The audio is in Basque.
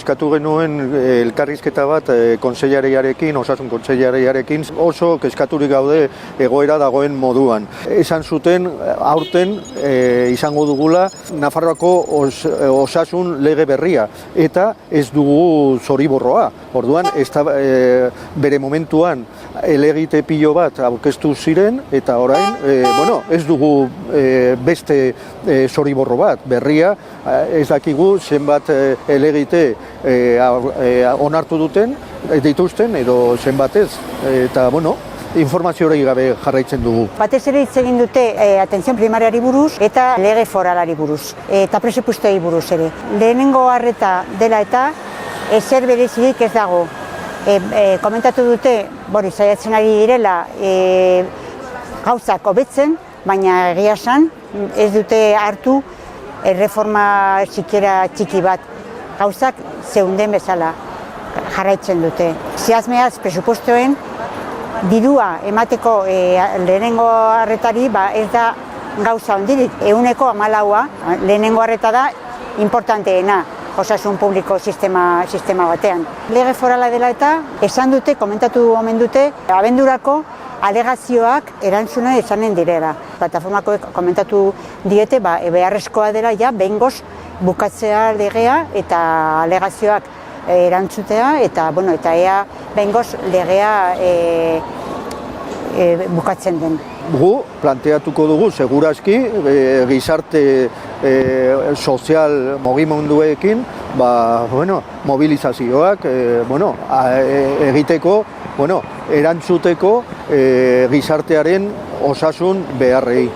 eskatu genuen elkarrizketa bat kontseilariarekin, osasun kontseilariarekin, oso kezkaturik gaude egoera dagoen moduan. Esan zuten aurten izango dugula Nafarroako osasun lege berria, eta ez dugu zoriborroa. Orduan, bere momentuan elegite pilo bat aurkeztu ziren, eta orain, ez dugu beste zoriborro bat, berria, ez dakigu zenbat elegite onartu duten, dituzten, edo zenbat ez, eta, informazio hori gabe jarraitzen dugu. Batez ere hitz egin dute atentzio primariari buruz eta lege foralari buruz, eta presupuestoei buruz ere. Lehenengo arreta dela eta ezer berezirik ez dago. Komentatu dute, saiatzen ari direla gauzak hobetzen, baina egia esan ez dute hartu erreforma txiki bat. Gauzak zeunden bezala jarraitzen dute. Zehazmeaz presupuestoen dirua emateko lehenengo arretari ez da gauza hondirik. 14%, lehenengo arreta da importanteena osasun publiko sistema batean. Lege forala dela eta esan dute, komentatu omen dute, abendurako alegazioak erantzuna izanen direla. Plataformako komentatu diete, beharrezkoa dela behingoz bukatzea legea eta alegazioak erantzutea, eta ea behingoz legea bukatzen den. Gu planteatuko dugu, segurazki, gizarte sozial mugimenduekin, mobilizazioak egiteko, erantzuteko gizartearen osasun beharrei.